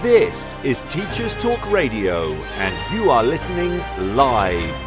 This is Teachers Talk Radio, and you are listening live.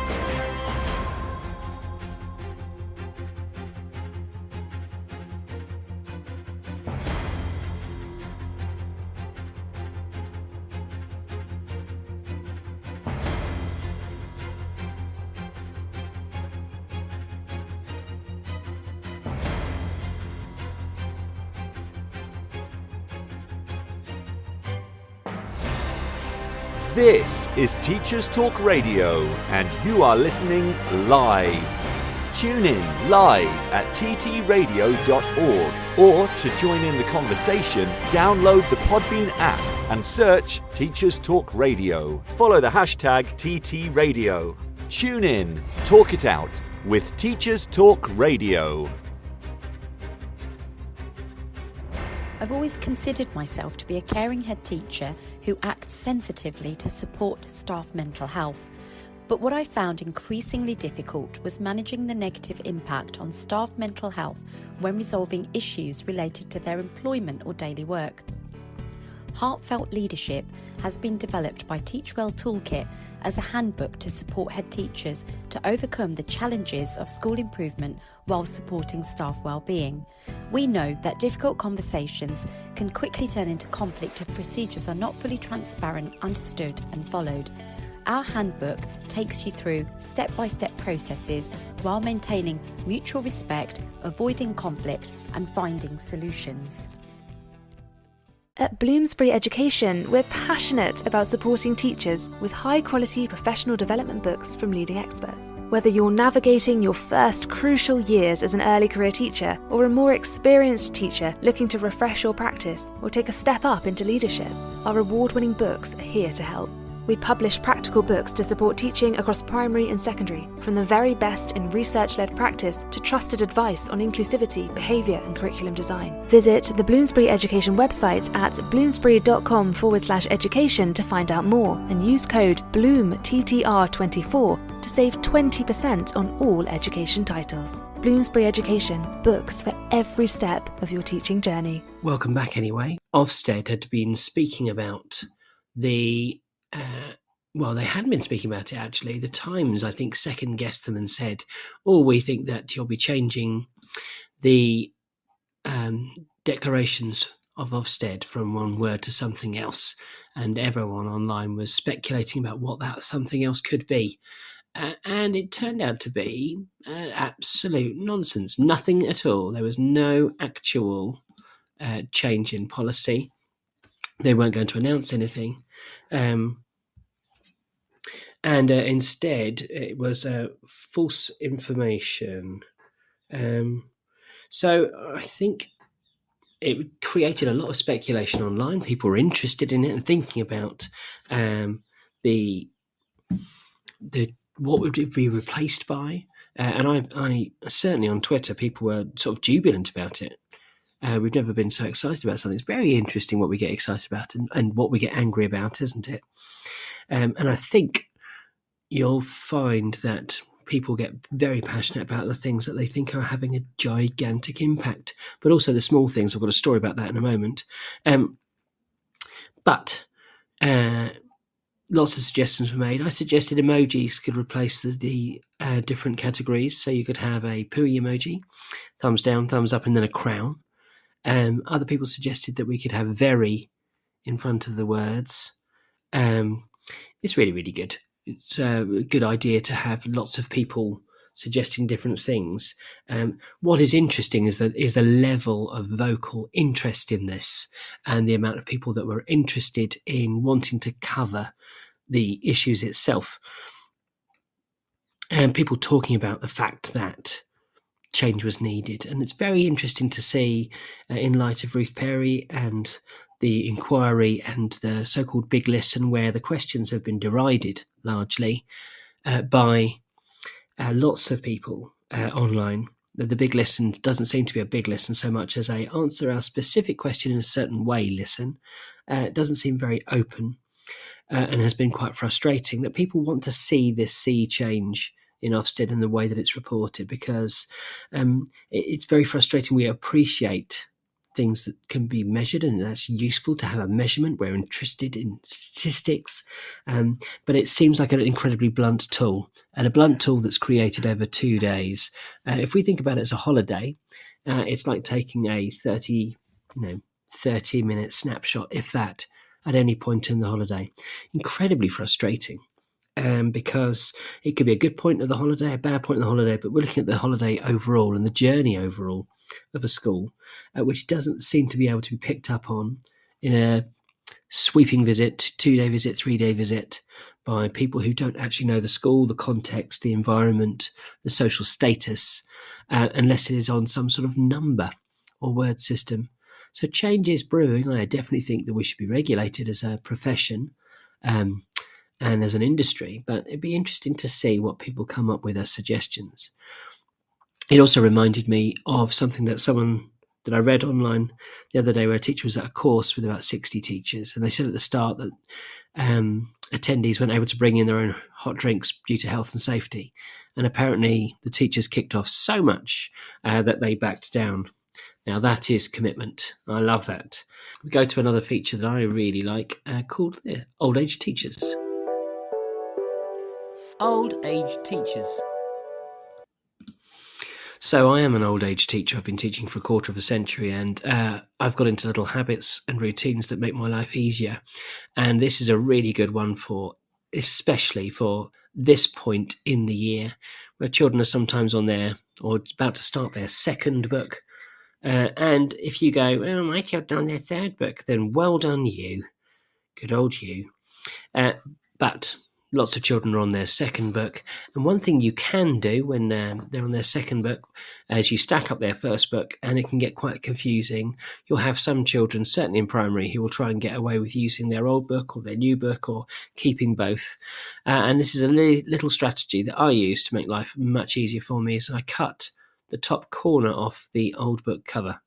This is Teachers Talk Radio, and you are listening live. Tune in live at ttradio.org, or to join in the conversation, download the Podbean app and search Teachers Talk Radio. Follow the hashtag TTRadio. Tune in, talk it out with Teachers Talk Radio. I've always considered myself to be a caring head teacher who acts sensitively to support staff mental health. But what I found increasingly difficult was managing the negative impact on staff mental health when resolving issues related to their employment or daily work. Heartfelt Leadership has been developed by Teachwell Toolkit as a handbook to support head teachers to overcome the challenges of school improvement while supporting staff well-being. We know that difficult conversations can quickly turn into conflict if procedures are not fully transparent, understood and followed. Our handbook takes you through step-by-step processes while maintaining mutual respect, avoiding conflict and finding solutions. At Bloomsbury Education, we're passionate about supporting teachers with high-quality professional development books from leading experts. Whether you're navigating your first crucial years as an early career teacher or a more experienced teacher looking to refresh your practice or take a step up into leadership, our award-winning books are here to help. We publish practical books to support teaching across primary and secondary, from the very best in research-led practice to trusted advice on inclusivity, behaviour and curriculum design. Visit the Bloomsbury Education website at bloomsbury.com/education to find out more, and use code BLOOMTTR24 to save 20% on all education titles. Bloomsbury Education, books for every step of your teaching journey. Welcome back anyway. Ofsted had been speaking about the they hadn't been speaking about it actually. The Times, I think, second-guessed them and said, we think that you'll be changing the declarations of Ofsted from one word to something else. And everyone online was speculating about what that something else could be. And it turned out to be absolute nonsense. Nothing at all. There was no actual change in policy. They weren't going to announce anything. Instead, it was false information. So I think it created a lot of speculation online. People were interested in it and thinking about the what would it be replaced by. And I certainly on Twitter, people were sort of jubilant about it. We've never been so excited about something. It's very interesting what we get excited about and what we get angry about, isn't it? And I think you'll find that people get very passionate about the things that they think are having a gigantic impact, but also the small things. I've got a story about that in a moment. But lots of suggestions were made. I suggested emojis could replace the different categories. So you could have a pooey emoji, thumbs down, thumbs up, and then a crown. Other people suggested that we could have very in front of the words. It's really, really good. It's a good idea to have lots of people suggesting different things. What is interesting is the level of vocal interest in this and the amount of people that were interested in wanting to cover the issues itself. And people talking about the fact that change was needed. And it's very interesting to see in light of Ruth Perry and the inquiry and the so-called big listen, where the questions have been derided largely by lots of people online. The big listen doesn't seem to be a big listen so much as a answer our specific question in a certain way listen. It doesn't seem very open and has been quite frustrating that people want to see this sea change in Ofsted and the way that it's reported, because it's very frustrating. We appreciate things that can be measured, and that's useful to have a measurement. We're interested in statistics, but it seems like an incredibly blunt tool, and a blunt tool that's created over 2 days. If we think about it as a holiday, it's like taking a 30-minute snapshot, if that, at any point in the holiday. Incredibly frustrating. Because it could be a good point of the holiday, a bad point of the holiday, but we're looking at the holiday overall and the journey overall of a school, which doesn't seem to be able to be picked up on in a sweeping visit, 2-day visit, 3-day visit by people who don't actually know the school, the context, the environment, the social status, unless it is on some sort of number or word system. So change is brewing. I definitely think that we should be regulated as a profession, and as an industry, but it'd be interesting to see what people come up with as suggestions. It also reminded me of something that I read online the other day, where a teacher was at a course with about 60 teachers, and they said at the start that attendees weren't able to bring in their own hot drinks due to health and safety, and apparently the teachers kicked off so much that they backed down. Now that is commitment. I love that. We go to another feature that I really like called Old Age Teachers. Old age teachers. So I am an old age teacher. I've been teaching for a quarter of a century, and I've got into little habits and routines that make my life easier. And this is a really good one especially for this point in the year, where children are sometimes on their, or about to start their second book. And if you go, well, my children are on their third book, then well done you. Good old you. But lots of children are on their second book. And one thing you can do when they're on their second book is you stack up their first book, and it can get quite confusing. You'll have some children, certainly in primary, who will try and get away with using their old book or their new book or keeping both. And this is a little strategy that I use to make life much easier for me, is I cut the top corner off the old book cover.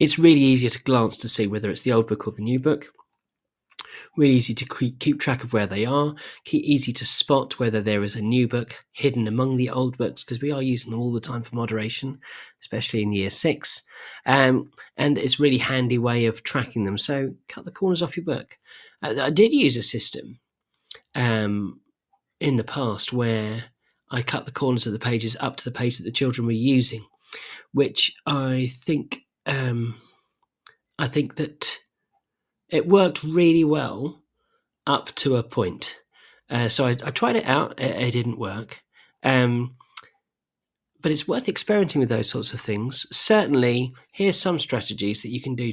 It's really easy to glance to see whether it's the old book or the new book. Really easy to keep track of where they are. Easy to spot whether there is a new book hidden among the old books, because we are using them all the time for moderation, especially in year 6. And it's a really handy way of tracking them. So cut the corners off your book. I did use a system in the past where I cut the corners of the pages up to the page that the children were using, which I think that it worked really well up to a point. So I tried it out. It didn't work. But it's worth experimenting with those sorts of things. Certainly, here's some strategies that you can do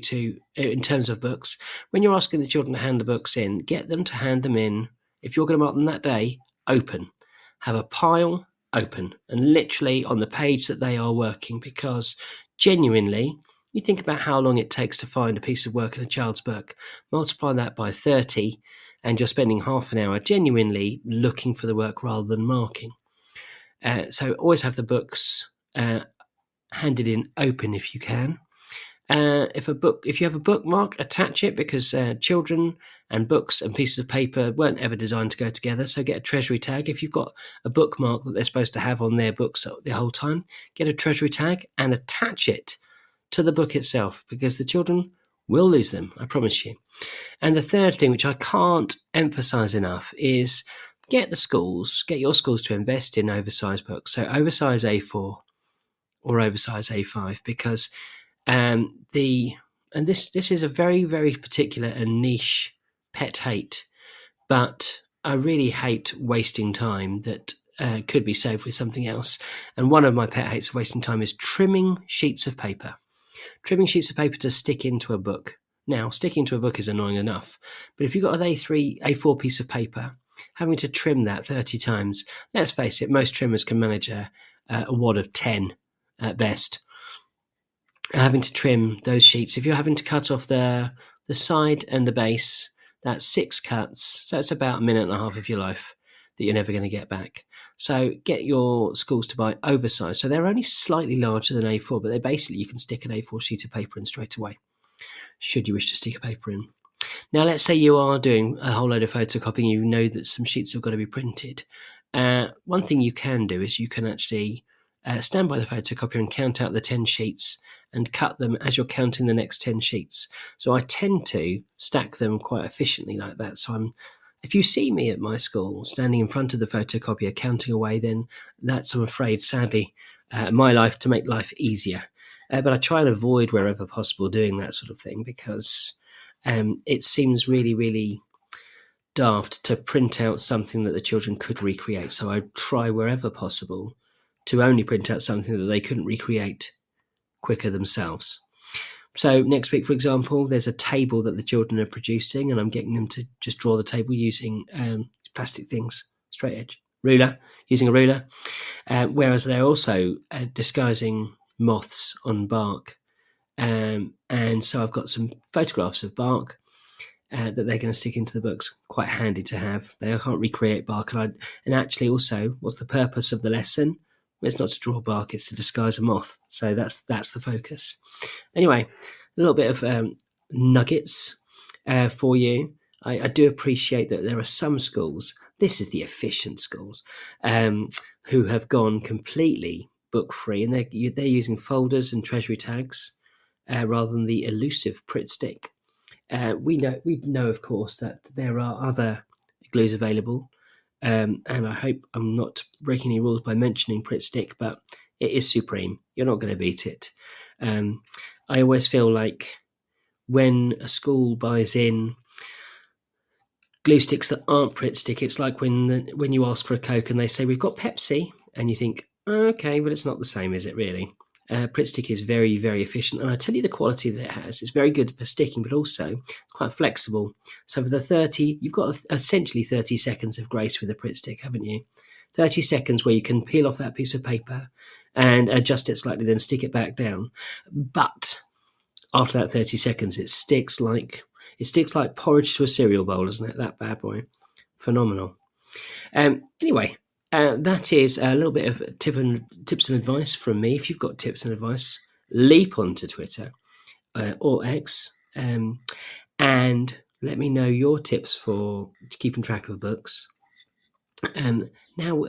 in terms of books. When you're asking the children to hand the books in, get them to hand them in. If you're going to mark them that day, open. Have a pile open and literally on the page that they are working, because genuinely, you think about how long it takes to find a piece of work in a child's book, multiply that by 30, and you're spending half an hour genuinely looking for the work rather than marking. So always have the books handed in open if you can. If you have a bookmark, attach it, because children and books and pieces of paper weren't ever designed to go together. So get a treasury tag. If you've got a bookmark that they're supposed to have on their books the whole time, get a treasury tag and attach it to the book itself, because the children will lose them, I promise you. And the third thing, which I can't emphasize enough, is get your schools to invest in oversized books. So oversize A4 or oversize A5, because this is a very, very particular and niche pet hate, but I really hate wasting time that could be saved with something else. And one of my pet hates of wasting time is trimming sheets of paper. Trimming sheets of paper to stick into a book. Now, sticking to a book is annoying enough, but if you've got an A4 piece of paper, having to trim that 30 times, let's face it, most trimmers can manage a wad of 10 at best. Having to trim those sheets, if you're having to cut off the side and the base, that's 6 cuts, so it's about 1.5 minutes of your life that you're never going to get back. So get your schools to buy oversized. So they're only slightly larger than A4, but you can stick an A4 sheet of paper in straight away, should you wish to stick a paper in. Now, let's say you are doing a whole load of photocopying, you know that some sheets have got to be printed. One thing you can do is you can actually stand by the photocopier and count out the 10 sheets and cut them as you're counting the next 10 sheets. So I tend to stack them quite efficiently like that. So if you see me at my school standing in front of the photocopier counting away, then that's, I'm afraid, sadly, my life, to make life easier. But I try and avoid wherever possible doing that sort of thing, because it seems really, really daft to print out something that the children could recreate. So I try wherever possible to only print out something that they couldn't recreate quicker themselves. So next week, for example, there's a table that the children are producing, and I'm getting them to just draw the table using plastic things, straight edge, using a ruler, whereas they're also disguising moths on bark. And so I've got some photographs of bark that they're going to stick into the books. Quite handy to have. They can't recreate bark. And actually also, what's the purpose of the lesson? It's not to draw bark, it's to disguise a moth. So that's the focus. Anyway, a little bit of nuggets for you. I do appreciate that there are some schools, this is the efficient schools, who have gone completely book-free, and they're using folders and treasury tags rather than the elusive Pritt stick. We know, of course, that there are other glues available, and I hope I'm not breaking any rules by mentioning Pritt stick, but it is supreme. You're not going to beat it. I always feel like when a school buys in glue sticks that aren't Pritt stick, it's like when you ask for a Coke and they say, we've got Pepsi, and you think, okay, but it's not the same, is it really? Pritt stick is very, very efficient, and I tell you the quality that it has. It's very good for sticking, but also it's quite flexible. So for the 30, you've got essentially 30 seconds of grace with a Pritt stick, haven't you? 30 seconds where you can peel off that piece of paper and adjust it slightly, then stick it back down. But after that 30 seconds, it sticks like porridge to a cereal bowl, isn't it? That bad boy. Phenomenal. Anyway, that is a little bit of tips and advice from me. If you've got tips and advice, leap onto Twitter or X and let me know your tips for keeping track of books. Now,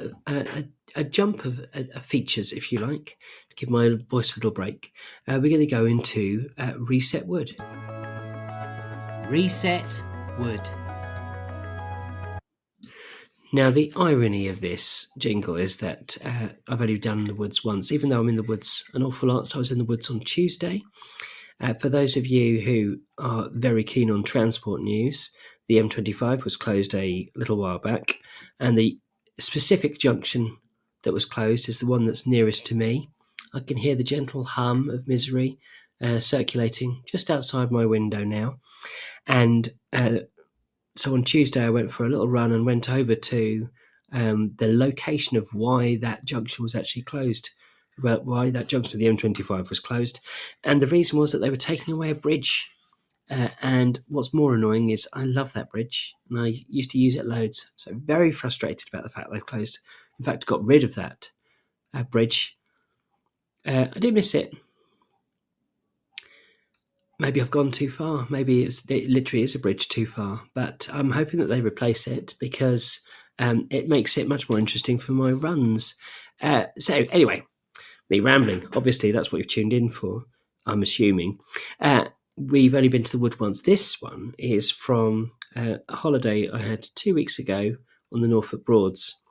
a jump of features, if you like, to give my voice a little break. We're going to go into Reset Wood. Reset Wood. Now, the irony of this jingle is that I've only done the woods once, even though I'm in the woods an awful lot. So I was in the woods on Tuesday. For those of you who are very keen on transport news, the M25 was closed a little while back, and the specific junction that was closed is the one that's nearest to me. I can hear the gentle hum of Misery circulating just outside my window now. And so on Tuesday I went for a little run and went over to the location of why that junction was actually closed, why that junction of the M25 was closed. And the reason was that they were taking away a bridge. And what's more annoying is I love that bridge and I used to use it loads. So very frustrated about the fact they've closed. In fact, got rid of that bridge. I do miss it. Maybe I've gone too far. Maybe it literally is a bridge too far. But I'm hoping that they replace it because it makes it much more interesting for my runs. So anyway, me rambling. Obviously, that's what you've tuned in for, I'm assuming. We've only been to the wood once. This one is from a holiday I had 2 weeks ago on the Norfolk Broads.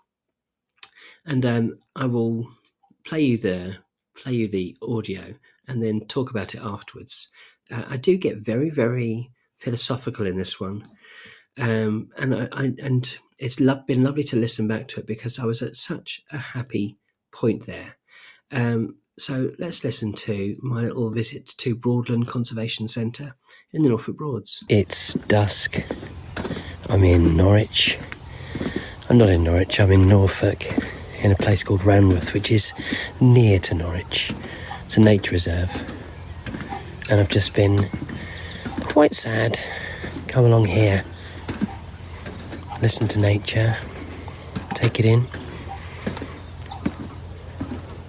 And I will play you the audio and then talk about it afterwards. I do get very, very philosophical in this one, and it's been lovely to listen back to it because I was at such a happy point there. So let's listen to my little visit to Broadland Conservation Centre in the Norfolk Broads. It's dusk. I'm in Norwich. I'm not in Norwich, I'm in Norfolk, in a place called Ranworth, which is near to Norwich. It's a nature reserve. And I've just been quite sad. Come along here, listen to nature, take it in.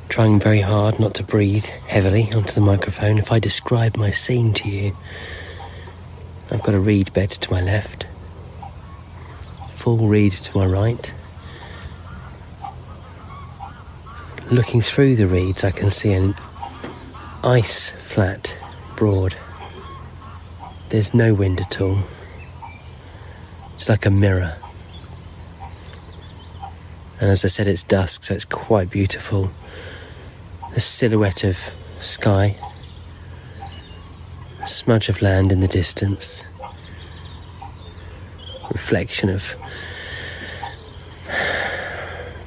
Trying very hard not to breathe heavily onto the microphone. If I describe my scene to you, I've got a reed bed to my left, full reed to my right. Looking through the reeds, I can see ice flat, broad. There's no wind at all. It's like a mirror. And as I said, it's dusk, so it's quite beautiful. The silhouette of sky, a smudge of land in the distance, reflection of...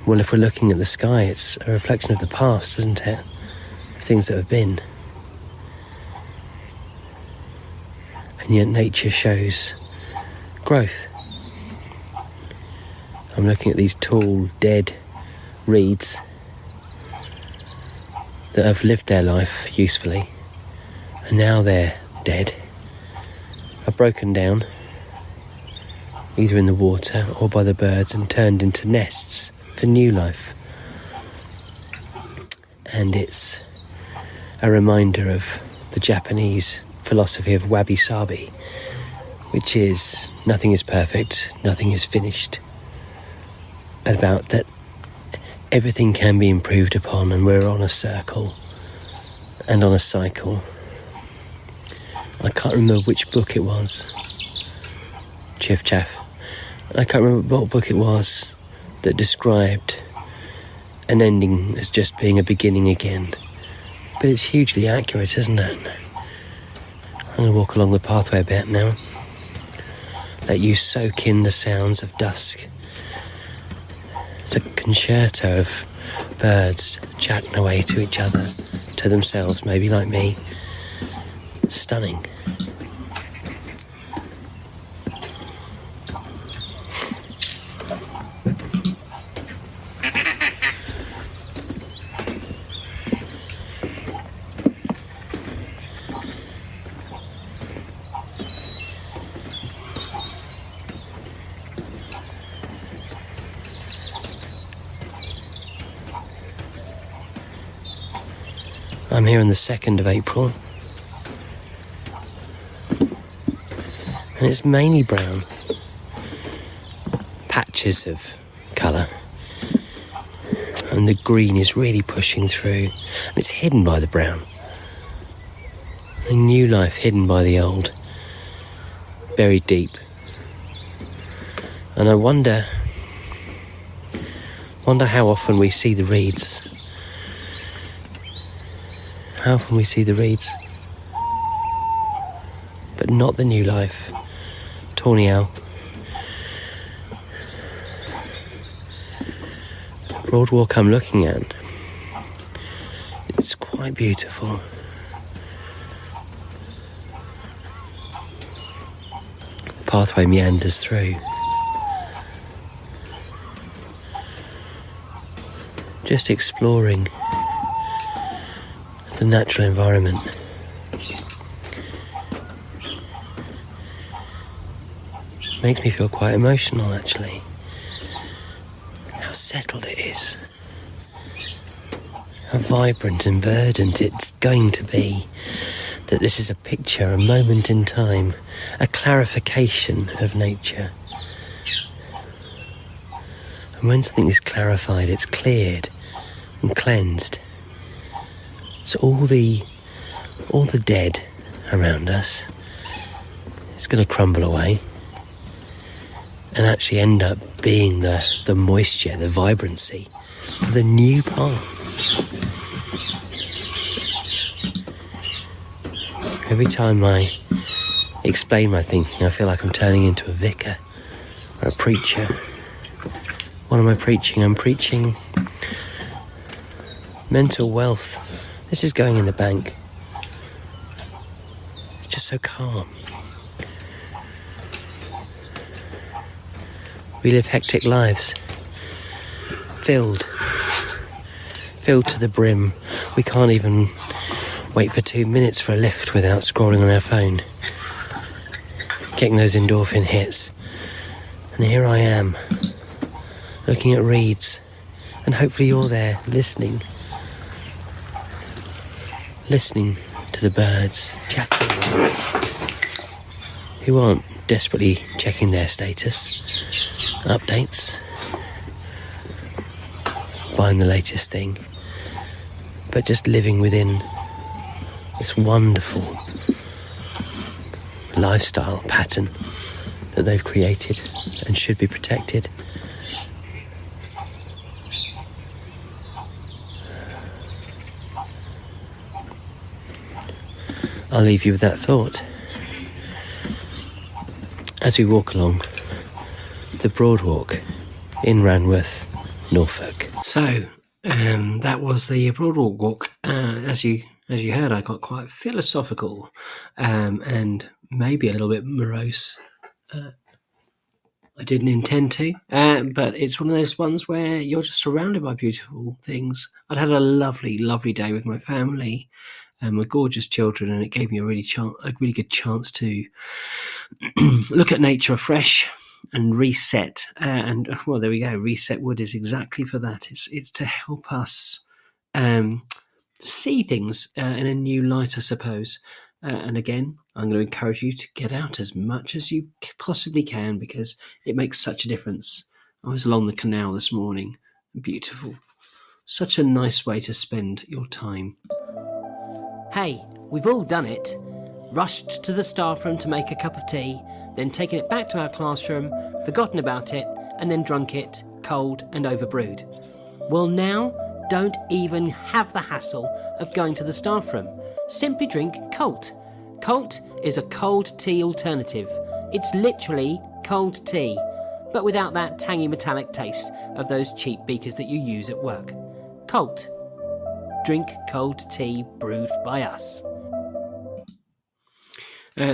Well, if we're looking at the sky, it's a reflection of the past, isn't it? Things that have been. And yet nature shows growth. I'm looking at these tall, dead reeds that have lived their life usefully, and now they're dead, are broken down, either in the water or by the birds, and turned into nests for new life. And it's a reminder of the Japanese philosophy of wabi-sabi, which is nothing is perfect, nothing is finished, and about that everything can be improved upon, and we're on a circle and on a cycle. I can't remember which book it was, Chiff Chaff. I can't remember what book it was that described an ending as just being a beginning again. But it's hugely accurate, isn't it? I'm going to walk along the pathway a bit now. Let you soak in the sounds of dusk. It's a concerto of birds chatting away to each other, to themselves, maybe like me. Stunning. I'm here on the 2nd of April, and it's mainly brown, patches of colour, and the green is really pushing through, and it's hidden by the brown. A new life hidden by the old, buried deep. And I wonder how often we see the reeds. How often we see the reeds, but not the new life. Tawny owl. Broad walk I'm looking at. It's quite beautiful. Pathway meanders through. Just exploring the natural environment. Makes me feel quite emotional, actually. How settled it is. How vibrant and verdant it's going to be. That this is a picture, a moment in time, a clarification of nature. And when something is clarified, it's cleared and cleansed. So all the dead around us is going to crumble away and actually end up being the moisture, the vibrancy for the new part. Every time I explain my thinking, I feel like I'm turning into a vicar or a preacher. What am I preaching? I'm preaching mental wealth. This is going in the bank. It's just so calm. We live hectic lives. Filled to the brim. We can't even wait for 2 minutes for a lift without scrolling on our phone. Getting those endorphin hits. And here I am, looking at reeds. And hopefully you're there, listening to the birds, chatting, who aren't desperately checking their status, updates, buying the latest thing, but just living within this wonderful lifestyle pattern that they've created and should be protected. I'll leave you with that thought as we walk along the Broadwalk in Ranworth, Norfolk. So, that was the Broadwalk walk. As you heard, I got quite philosophical and maybe a little bit morose. I didn't intend to, but it's one of those ones where you're just surrounded by beautiful things. I'd had a lovely, lovely day with my family and my gorgeous children, and it gave me a really good chance to look at nature afresh and reset. And well, there we go. Reset Wood is exactly for that. It's to help us see things in a new light, I suppose. And again, I'm going to encourage you to get out as much as you possibly can, because it makes such a difference. I was along the canal this morning. Beautiful. Such a nice way to spend your time. Hey, we've all done it. Rushed to the staff room to make a cup of tea, then taken it back to our classroom, forgotten about it, and then drunk it, cold and overbrewed. Well, now, don't even have the hassle of going to the staff room. Simply drink Colt. Colt is a cold tea alternative. It's literally cold tea, but without that tangy metallic taste of those cheap beakers that you use at work. Colt. Drink cold tea brewed by us.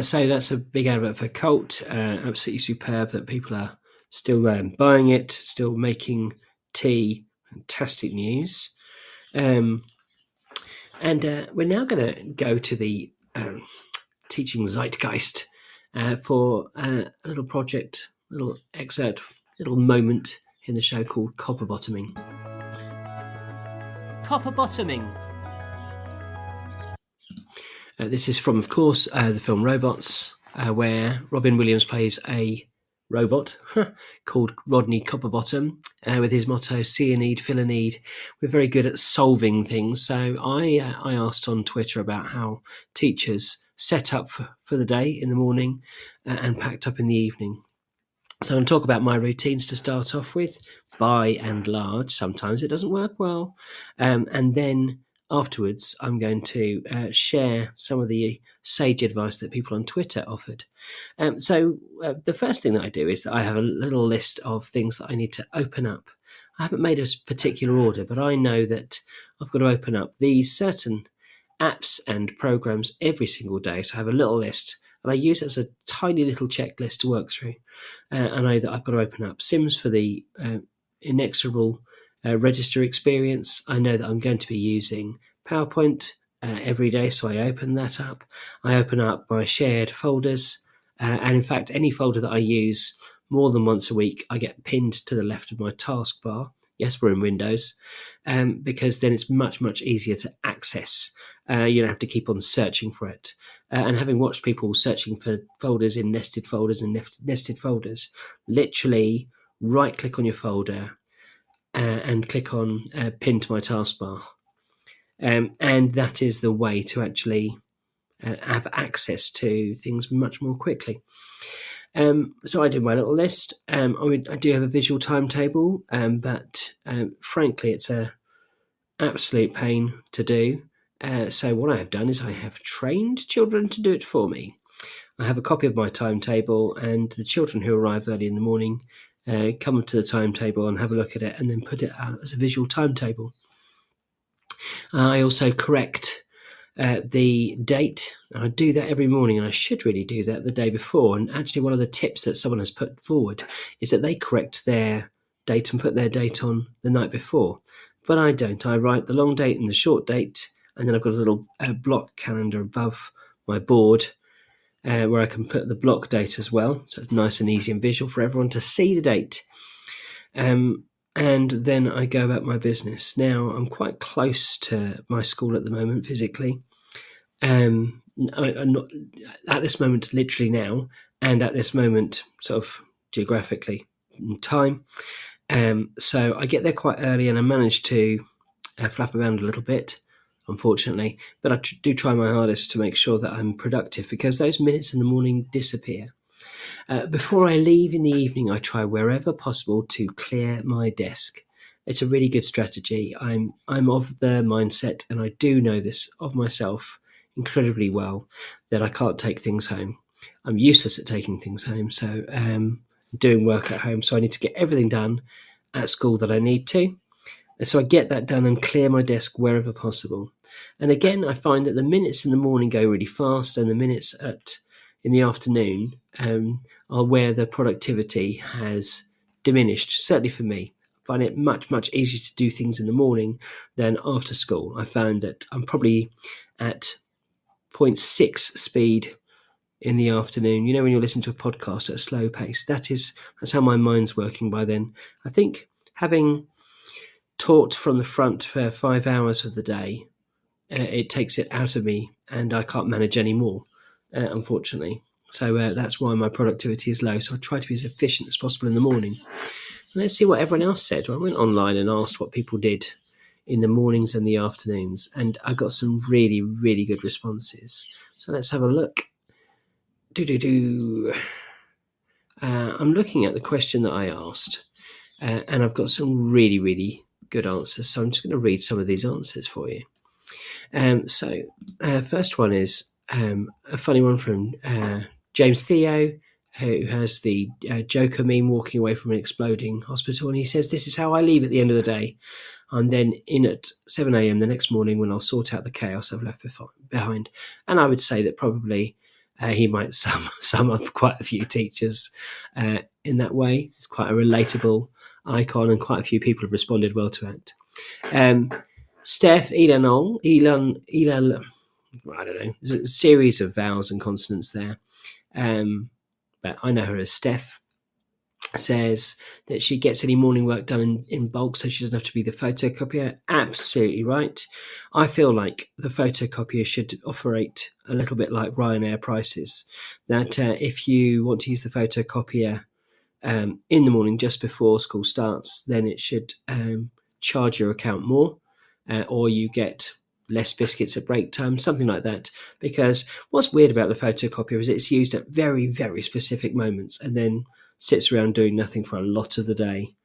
So that's a big advert for Colt. Absolutely superb that people are still buying it, still making tea. Fantastic news. And we're now going to go to the teaching zeitgeist for a little project, little excerpt, little moment in the show called Copper Bottoming. Copper Bottoming. This is from, of course, the film Robots, where Robin Williams plays a robot called Rodney Copperbottom, with his motto, see a need, fill a need. We're very good at solving things. So I asked on Twitter about how teachers set up for the day in the morning and packed up in the evening. So I'm going to talk about my routines to start off with. By and large, sometimes it doesn't work well. And then afterwards, I'm going to share some of the sage advice that people on Twitter offered. So the first thing that I do is that I have a little list of things that I need to open up. I haven't made a particular order, but I know that I've got to open up these certain apps and programs every single day. So I have a little list, and I use it as a tiny little checklist to work through. I know that I've got to open up Sims for the inexorable register experience. I know that I'm going to be using PowerPoint every day, so I open that up. I open up my shared folders, and in fact, any folder that I use more than once a week, I get pinned to the left of my taskbar. Yes, we're in Windows, because then it's much, much easier to access. You don't have to keep on searching for it. And having watched people searching for folders in nested folders and nested folders, literally right-click on your folder and click on pin to my taskbar. And that is the way to actually have access to things much more quickly. So I did my little list. I do have a visual timetable, but frankly, it's an absolute pain to do. So what I have done is I have trained children to do it for me. I have a copy of my timetable, and the children who arrive early in the morning come to the timetable and have a look at it and then put it out as a visual timetable. I also correct the date. I do that every morning, and I should really do that the day before. And actually, one of the tips that someone has put forward is that they correct their date and put their date on the night before. But I don't. I write the long date and the short date, and then I've got a little block calendar above my board where I can put the block date as well. So it's nice and easy and visual for everyone to see the date. And then I go about my business. Now, I'm quite close to my school at the moment physically. I'm not at this moment literally now, and at this moment sort of geographically in time. So I get there quite early, and I manage to flap around a little bit. unfortunately. But I do try my hardest to make sure that I'm productive, because those minutes in the morning disappear. Before I leave in the evening, I try wherever possible to clear my desk. It's a really good strategy. I'm of the mindset, and I do know this of myself incredibly well, that I can't take things home. I'm useless at taking things home, so doing work at home. So I need to get everything done at school that I need to. And so I get that done and clear my desk wherever possible. And again, I find that the minutes in the morning go really fast, and the minutes in the afternoon are where the productivity has diminished, certainly for me. I find it much, much easier to do things in the morning than after school. I found that I'm probably at 0.6 speed in the afternoon. You know, when you listen to a podcast at a slow pace, that's how my mind's working by then. I think having taught from the front for 5 hours of the day, it takes it out of me, and I can't manage anymore, unfortunately. So that's why my productivity is low. So I try to be as efficient as possible in the morning. Let's see what everyone else said. I went online and asked what people did in the mornings and the afternoons, and I got some really, really good responses. So let's have a look. I'm looking at the question that I asked, and I've got some really, really good answers. So I'm just going to read some of these answers for you. First one is a funny one from James Theo, who has the Joker meme walking away from an exploding hospital. And he says, "This is how I leave at the end of the day. I'm then in at 7 a.m. the next morning, when I'll sort out the chaos I've left behind." And I would say that probably he might sum up quite a few teachers in that way. It's quite a relatable icon, and quite a few people have responded well to it. Steph, Elon, I don't know. There's a series of vowels and consonants there. But I know her as Steph. Says that she gets any morning work done in bulk, so she doesn't have to be the photocopier. Absolutely right. I feel like the photocopier should operate a little bit like Ryanair prices, that if you want to use the photocopier in the morning just before school starts, then it should charge your account more, or you get less biscuits at break time, something like that. Because what's weird about the photocopier is it's used at very, very specific moments, and then sits around doing nothing for a lot of the day.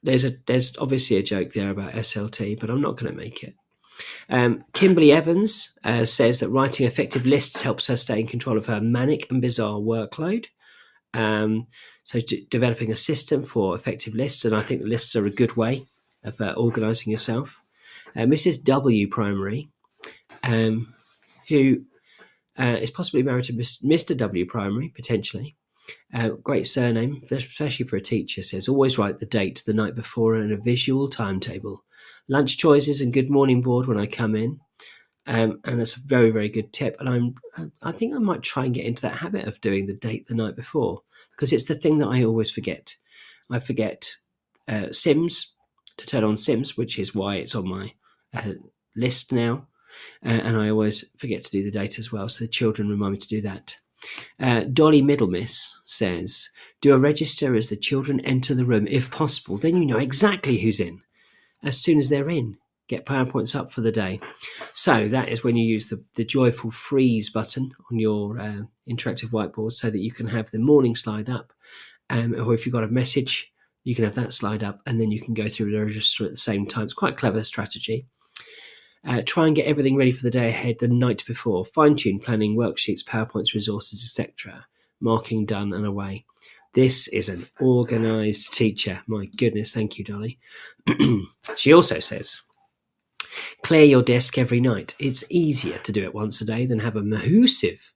There's obviously a joke there about SLT, but I'm not going to make it. Kimberly Evans says that writing effective lists helps her stay in control of her manic and bizarre workload. So developing a system for effective lists, and I think the lists are a good way of organising yourself. Mrs. W Primary, who is possibly married to Mr. W Primary, potentially. Great surname, especially for a teacher, says, "Always write the date the night before and a visual timetable. Lunch choices and good morning board when I come in." And that's a very, very good tip. And I think I might try and get into that habit of doing the date the night before, because it's the thing that I always forget. I forget Sims, to turn on Sims, which is why it's on my list now. And I always forget to do the date as well, so the children remind me to do that. Dolly Middlemiss says, "Do a register as the children enter the room, if possible. Then you know exactly who's in. As soon as they're in, get PowerPoints up for the day." So that is when you use the joyful freeze button on your interactive whiteboard, so that you can have the morning slide up. Or if you've got a message, you can have that slide up, and then you can go through the register at the same time. It's quite a clever strategy. Try and get everything ready for the day ahead the night before. Fine-tune planning, worksheets, PowerPoints, resources, etc. Marking done and away. This is an organised teacher. My goodness, thank you, Dolly. She also says, "Clear your desk every night. It's easier to do it once a day than have a massive,"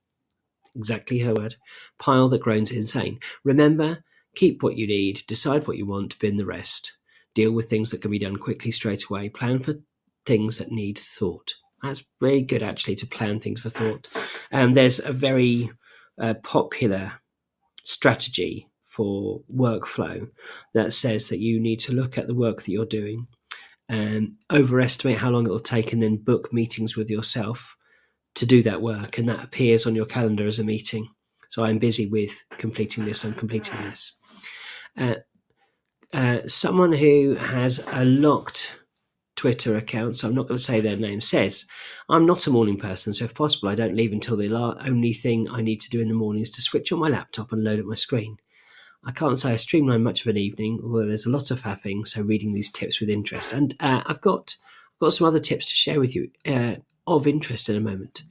exactly her word, "pile that grows insane. Remember, keep what you need, decide what you want, bin the rest. Deal with things that can be done quickly straight away. Plan for things that need thought." That's very good, actually, to plan things for thought. There's a very popular strategy for workflow that says that you need to look at the work that you're doing, overestimate how long it will take, and then book meetings with yourself to do that work, and that appears on your calendar as a meeting. So I'm busy with completing this, I'm completing this. Someone who has a locked Twitter account, so I'm not going to say their name, says, I'm not a morning person, so if possible, I don't leave until the only thing I need to do in the morning is to switch on my laptop and load up my screen. I can't say I streamline much of an evening, although there's a lot of faffing, so reading these tips with interest. And I've got some other tips to share with you of interest in a moment.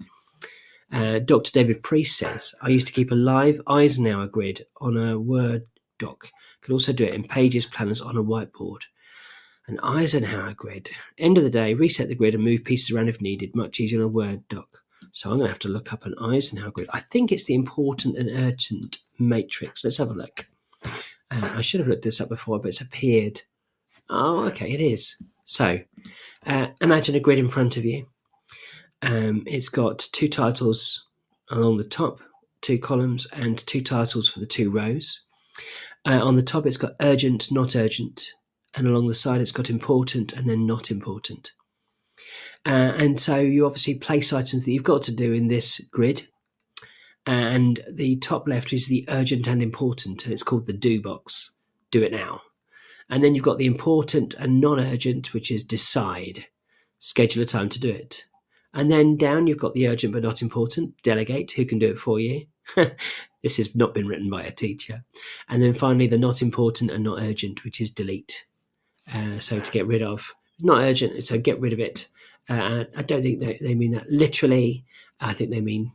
Dr. David Priest says, I used to keep a live Eisenhower grid on a Word doc. Could also do it in pages, planners on a whiteboard. An Eisenhower grid. End of the day, reset the grid and move pieces around if needed. Much easier on a Word doc. So I'm going to have to look up an Eisenhower grid. I think it's the important and urgent matrix. Let's have a look. I should have looked this up before, but it's appeared. Oh, okay, it is. So imagine a grid in front of you. It's got 2 titles along the top, 2 columns, and 2 titles for the 2 rows. On the top, it's got urgent, not urgent. And along the side, it's got important and then not important. And so you obviously place items that you've got to do in this grid. And the top left is the urgent and important. And it's called the do box. Do it now. And then you've got the important and non-urgent, which is decide. Schedule a time to do it. And then down, you've got the urgent but not important. Delegate, who can do it for you. This has not been written by a teacher. And then finally, the not important and not urgent, which is delete. So to get rid of. Not urgent, so get rid of it. I don't think they mean that literally. I think they mean,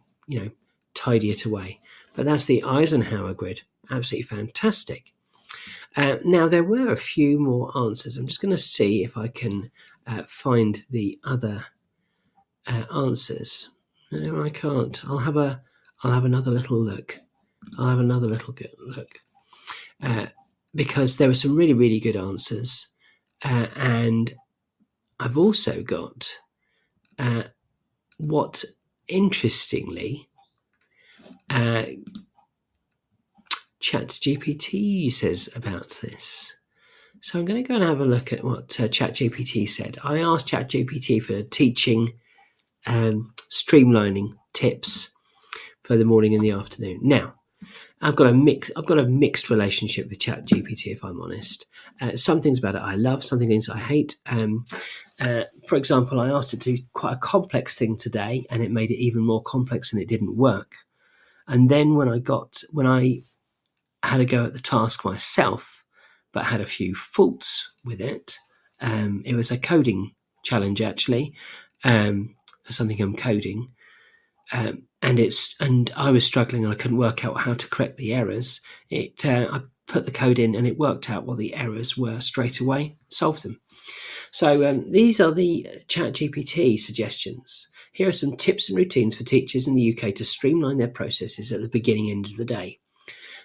tidy it away. But that's the Eisenhower grid. Absolutely fantastic. Now, there were a few more answers. I'm just going to see if I can find the other answers. No, I can't. I'll have another little look. Because there were some really, really good answers. And I've also got what, interestingly, ChatGPT says about this. So I'm going to go and have a look at what ChatGPT said. I asked ChatGPT for teaching streamlining tips for the morning and the afternoon. Now, I've got a mixed relationship with ChatGPT, if I'm honest. Some things about it I love, some things I hate. For example, I asked it to do quite a complex thing today, and it made it even more complex, and it didn't work. And then when I had a go at the task myself, but had a few faults with it, it was a coding challenge actually, for something I'm coding. And I was struggling and I couldn't work out how to correct the errors. I put the code in and it worked out what the errors were straight away, solved them. So these are the ChatGPT suggestions. Here are some tips and routines for teachers in the UK to streamline their processes at the beginning end of the day.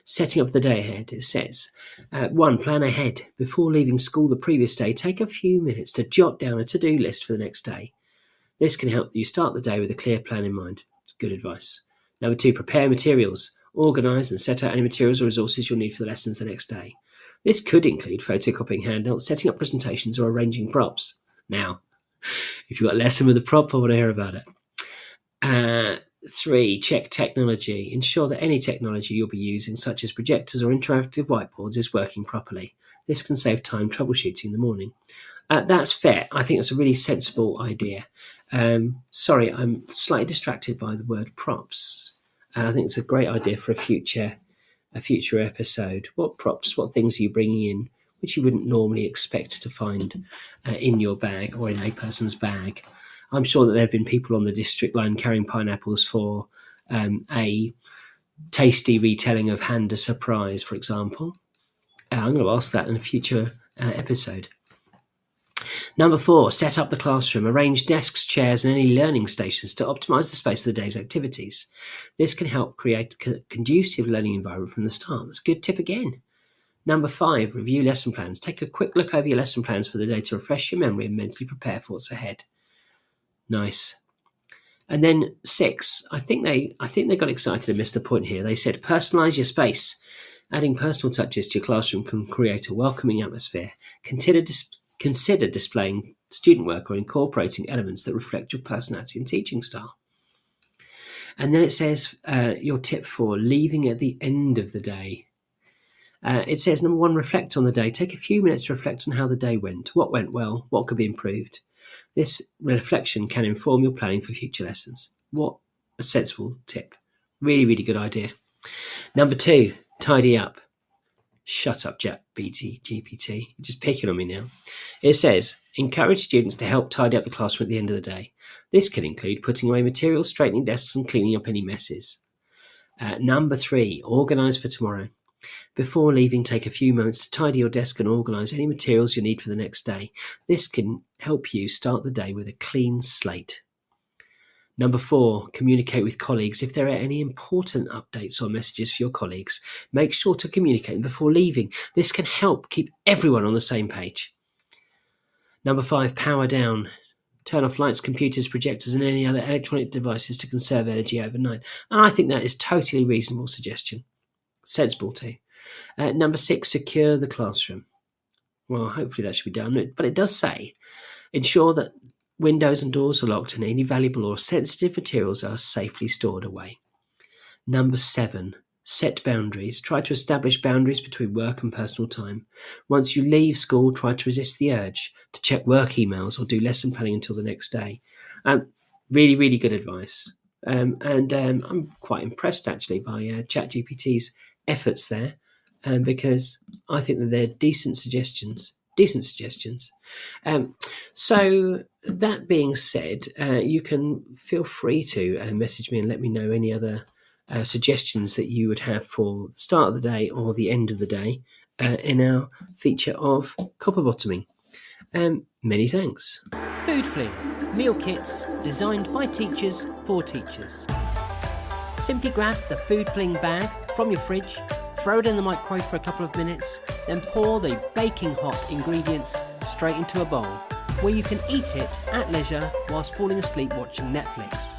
Setting up the day ahead, it says, 1, plan ahead. Before leaving school the previous day, take a few minutes to jot down a to-do list for the next day. This can help you start the day with a clear plan in mind. It's good advice. Number 2, prepare materials. Organise and set out any materials or resources you'll need for the lessons the next day. This could include photocopying handouts, setting up presentations, or arranging props. Now, if you've got a lesson with a prop, I want to hear about it. 3, check technology. Ensure that any technology you'll be using, such as projectors or interactive whiteboards, is working properly. This can save time troubleshooting in the morning. That's fair. I think that's a really sensible idea. Sorry, I'm slightly distracted by the word props. I think it's a great idea for a future episode. What props, what things are you bringing in which you wouldn't normally expect to find in your bag or in a person's bag? I'm sure that there have been people on the district line carrying pineapples for a tasty retelling of Hand a Surprise, for example. I'm going to ask that in a future episode. Number 4, set up the classroom. Arrange desks, chairs, and any learning stations to optimise the space of the day's activities. This can help create a conducive learning environment from the start. That's a good tip again. Number 5, review lesson plans. Take a quick look over your lesson plans for the day to refresh your memory and mentally prepare for what's ahead. Nice. And then 6, I think they got excited and missed the point here. They said personalise your space. Adding personal touches to your classroom can create a welcoming atmosphere. Consider displaying student work or incorporating elements that reflect your personality and teaching style. And then it says your tip for leaving at the end of the day. It says, number 1, reflect on the day. Take a few minutes to reflect on how the day went. What went well? What could be improved? This reflection can inform your planning for future lessons. What a sensible tip. Really, really good idea. Number 2, tidy up. Shut up, GPT. You're just picking on me now. It says, encourage students to help tidy up the classroom at the end of the day. This can include putting away materials, straightening desks, and cleaning up any messes. Number 3, organise for tomorrow. Before leaving, take a few moments to tidy your desk and organise any materials you need for the next day. This can help you start the day with a clean slate. Number 4, communicate with colleagues. If there are any important updates or messages for your colleagues, make sure to communicate them before leaving. This can help keep everyone on the same page. Number 5, power down. Turn off lights, computers, projectors, and any other electronic devices to conserve energy overnight. And I think that is totally reasonable suggestion. Sensible too. Number 6, secure the classroom. Well, hopefully that should be done. But it does say, ensure that windows and doors are locked and any valuable or sensitive materials are safely stored away. Number 7, set boundaries. Try to establish boundaries between work and personal time. Once you leave school, try to resist the urge to check work emails or do lesson planning until the next day. Really, really good advice. I'm quite impressed actually by ChatGPT's efforts there, because I think that they're decent suggestions. So that being said, you can feel free to message me and let me know any other suggestions that you would have for the start of the day or the end of the day in our feature of copper bottoming. Many thanks. Food Fling, meal kits designed by teachers for teachers. Simply grab the Food Fling bag from your fridge, throw it in the microwave for a couple of minutes, then pour the baking hot ingredients straight into a bowl, where you can eat it at leisure whilst falling asleep watching Netflix.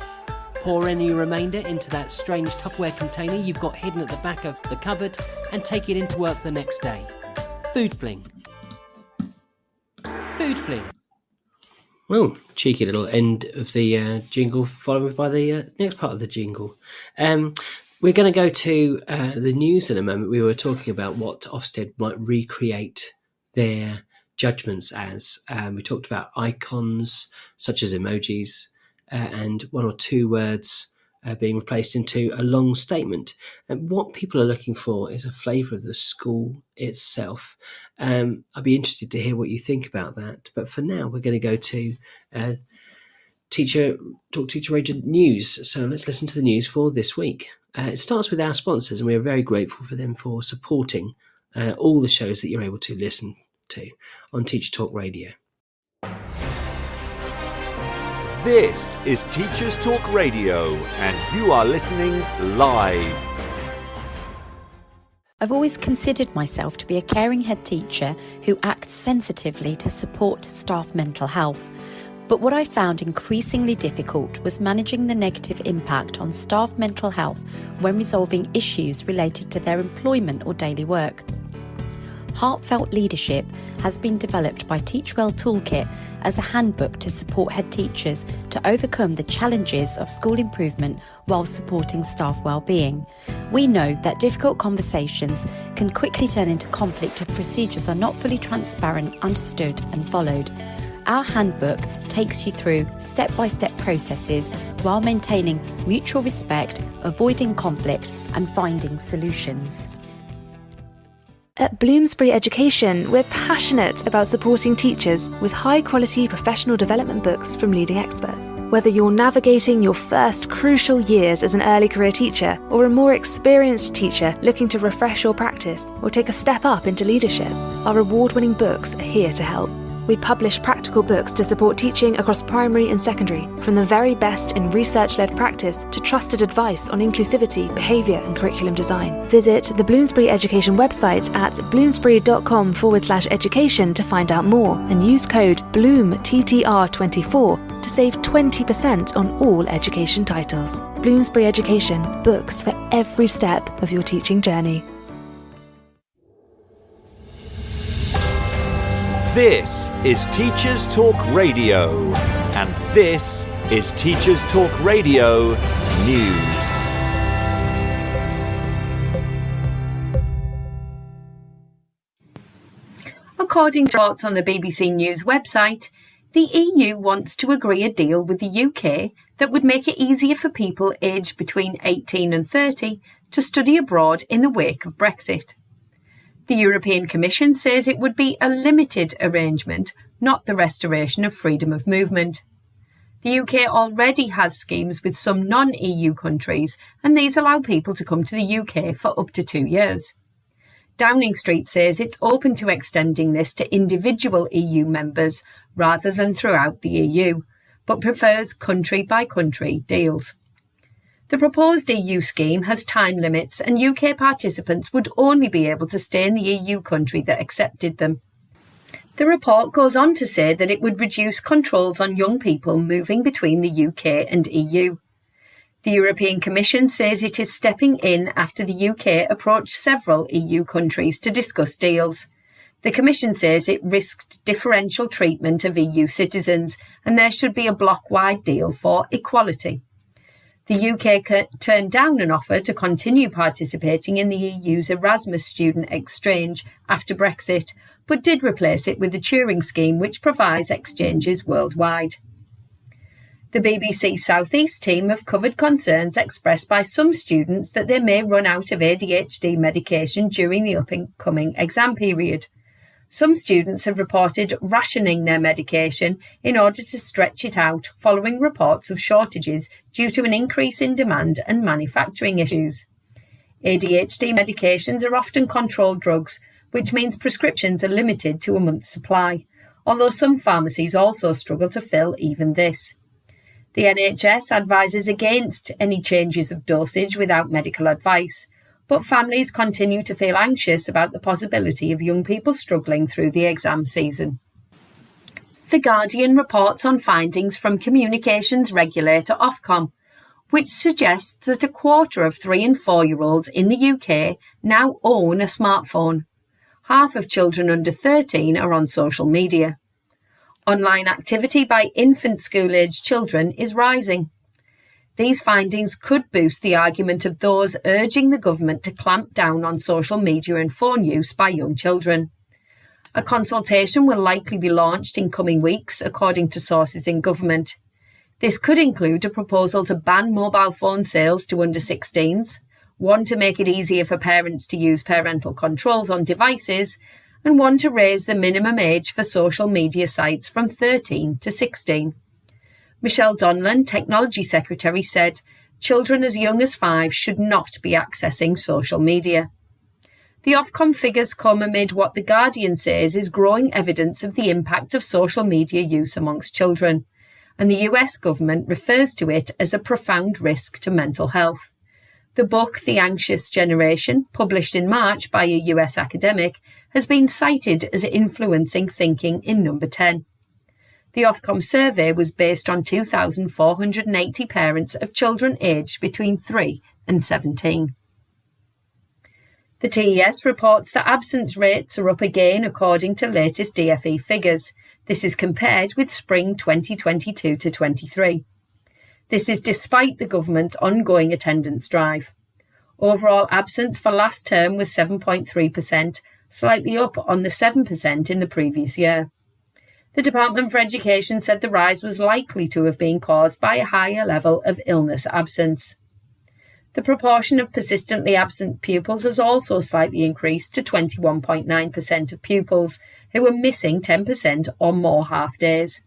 Pour any remainder into that strange Tupperware container you've got hidden at the back of the cupboard and take it into work the next day. Food Fling. Food Fling. Well, cheeky little end of the jingle, followed by the next part of the jingle. We're going to go to the news in a moment. We were talking about what Ofsted might recreate their judgments as. We talked about icons such as emojis and 1 or 2 words being replaced into a long statement. And what people are looking for is a flavour of the school itself. I'd be interested to hear what you think about that. But for now, we're going to go to Teacher Radio News. So let's listen to the news for this week. It starts with our sponsors, and we are very grateful for them for supporting all the shows that you're able to listen to on Teacher Talk Radio. This is Teachers Talk Radio, and you are listening live. I've always considered myself to be a caring head teacher who acts sensitively to support staff mental health. But what I found increasingly difficult was managing the negative impact on staff mental health when resolving issues related to their employment or daily work. Heartfelt Leadership has been developed by Teachwell Toolkit as a handbook to support head teachers to overcome the challenges of school improvement while supporting staff well-being. We know that difficult conversations can quickly turn into conflict if procedures are not fully transparent, understood and followed. Our handbook takes you through step-by-step processes while maintaining mutual respect, avoiding conflict and finding solutions. At Bloomsbury Education, we're passionate about supporting teachers with high-quality professional development books from leading experts. Whether you're navigating your first crucial years as an early career teacher or a more experienced teacher looking to refresh your practice or take a step up into leadership, our award-winning books are here to help. We publish practical books to support teaching across primary and secondary, from the very best in research-led practice to trusted advice on inclusivity, behaviour and curriculum design. Visit the Bloomsbury Education website at bloomsbury.com/education to find out more and use code BLOOMTTR24 to save 20% on all education titles. Bloomsbury Education, books for every step of your teaching journey. This is Teachers Talk Radio, and this is Teachers Talk Radio News. According to reports on the BBC News website, the EU wants to agree a deal with the UK that would make it easier for people aged between 18 and 30 to study abroad in the wake of Brexit. The European Commission says it would be a limited arrangement, not the restoration of freedom of movement. The UK already has schemes with some non-EU countries, and these allow people to come to the UK for up to 2 years. Downing Street says it's open to extending this to individual EU members rather than throughout the EU, but prefers country-by-country deals. The proposed EU scheme has time limits, and UK participants would only be able to stay in the EU country that accepted them. The report goes on to say that it would reduce controls on young people moving between the UK and EU. The European Commission says it is stepping in after the UK approached several EU countries to discuss deals. The Commission says it risked differential treatment of EU citizens, and there should be a bloc-wide deal for equality. The UK turned down an offer to continue participating in the EU's Erasmus student exchange after Brexit, but did replace it with the Turing scheme, which provides exchanges worldwide. The BBC South East team have covered concerns expressed by some students that they may run out of ADHD medication during the upcoming exam period. Some students have reported rationing their medication in order to stretch it out following reports of shortages due to an increase in demand and manufacturing issues. ADHD medications are often controlled drugs, which means prescriptions are limited to a month's supply, although some pharmacies also struggle to fill even this. The NHS advises against any changes of dosage without medical advice, but families continue to feel anxious about the possibility of young people struggling through the exam season. The Guardian reports on findings from communications regulator Ofcom, which suggests that a quarter of 3 and 4-year-olds in the UK now own a smartphone. Half of children under 13 are on social media. Online activity by infant school-aged children is rising. These findings could boost the argument of those urging the government to clamp down on social media and phone use by young children. A consultation will likely be launched in coming weeks, according to sources in government. This could include a proposal to ban mobile phone sales to under 16s, one to make it easier for parents to use parental controls on devices, and one to raise the minimum age for social media sites from 13 to 16. Michelle Donlan, Technology Secretary, said children as young as 5 should not be accessing social media. The Ofcom figures come amid what The Guardian says is growing evidence of the impact of social media use amongst children, and the US government refers to it as a profound risk to mental health. The book The Anxious Generation, published in March by a US academic, has been cited as influencing thinking in number 10. The Ofcom survey was based on 2,480 parents of children aged between 3 and 17. The TES reports that absence rates are up again according to latest DFE figures. This is compared with spring 2022 to 23. This is despite the government's ongoing attendance drive. Overall absence for last term was 7.3%, slightly up on the 7% in the previous year. The Department for Education said the rise was likely to have been caused by a higher level of illness absence. The proportion of persistently absent pupils has also slightly increased to 21.9% of pupils who were missing 10% or more half days.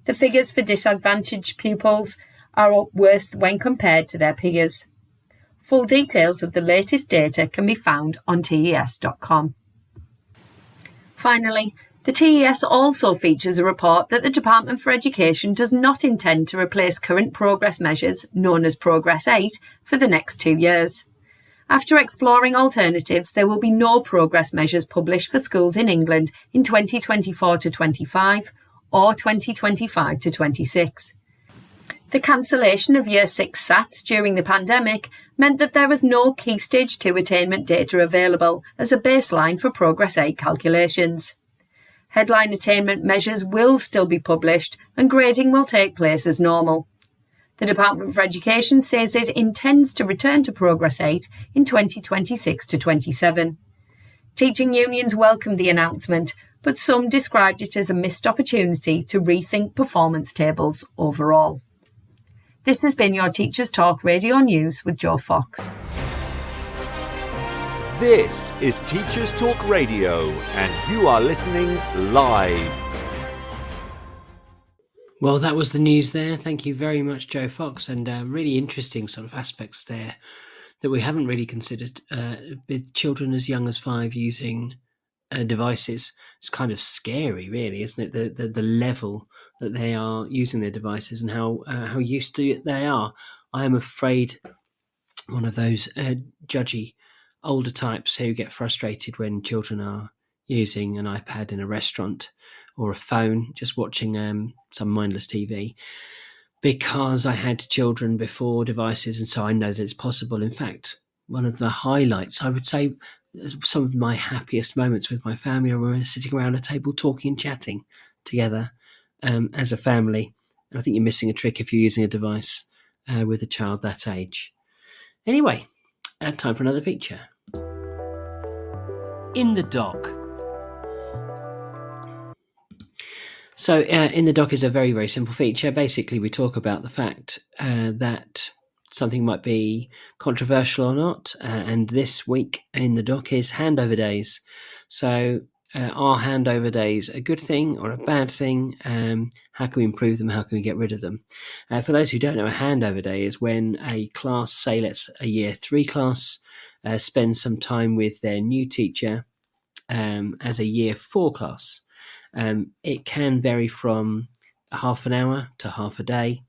The figures for disadvantaged pupils are worse when compared to their peers. Full details of the latest data can be found on TES.com. Finally, the TES also features a report that the Department for Education does not intend to replace current progress measures, known as Progress 8, for the next 2 years. After exploring alternatives, there will be no progress measures published for schools in England in 2024 to 25 or 2025 to 26. The cancellation of Year 6 SATs during the pandemic meant that there was no Key Stage 2 attainment data available as a baseline for Progress 8 calculations. Headline attainment measures will still be published and grading will take place as normal. The Department for Education says it intends to return to Progress 8 in 2026 to 27. Teaching unions welcomed the announcement, but some described it as a missed opportunity to rethink performance tables overall. This has been your Teachers Talk Radio News with Joe Fox. This is Teachers Talk Radio, and you are listening live. Well, that was the news there. Thank you very much, Joe Fox, and really interesting sort of aspects there that we haven't really considered with children as young as 5 using devices. It's kind of scary, really, isn't it? The level that they are using their devices and how used to it they are. I am afraid one of those judgy older types who get frustrated when children are using an iPad in a restaurant or a phone, just watching some mindless TV, because I had children before devices, and so I know that it's possible. In fact, one of the highlights, I would say, some of my happiest moments with my family are when we're sitting around a table talking and chatting together as a family. And I think you're missing a trick if you're using a device with a child that age. Anyway, time for another feature. In the Dock. So in the doc is a very, very simple feature. Basically, we talk about the fact that something might be controversial or not. And this week in the doc is handover days. So are handover days a good thing or a bad thing? How can we improve them? How can we get rid of them? For those who don't know, a handover day is when a class, say let's a year 3 class, spends some time with their new teacher as a year 4 class. It can vary from half an hour to half a day.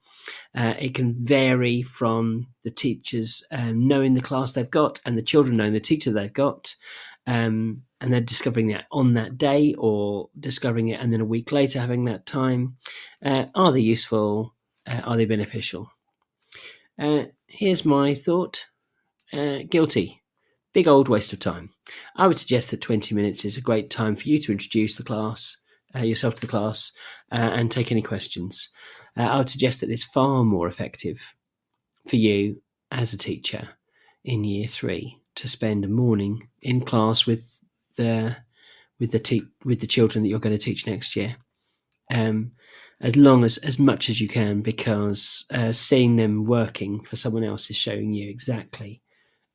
It can vary from the teachers knowing the class they've got and the children knowing the teacher they've got, and they're discovering that on that day or discovering it and then a week later having that time. Are they useful? Are they beneficial? Here's my thought. Guilty. Big old waste of time. I would suggest that 20 minutes is a great time for you to introduce the class, yourself to the class, and take any questions. I would suggest that it's far more effective for you as a teacher in year 3 to spend a morning in class with the children that you're going to teach next year. As much as you can, because seeing them working for someone else is showing you exactly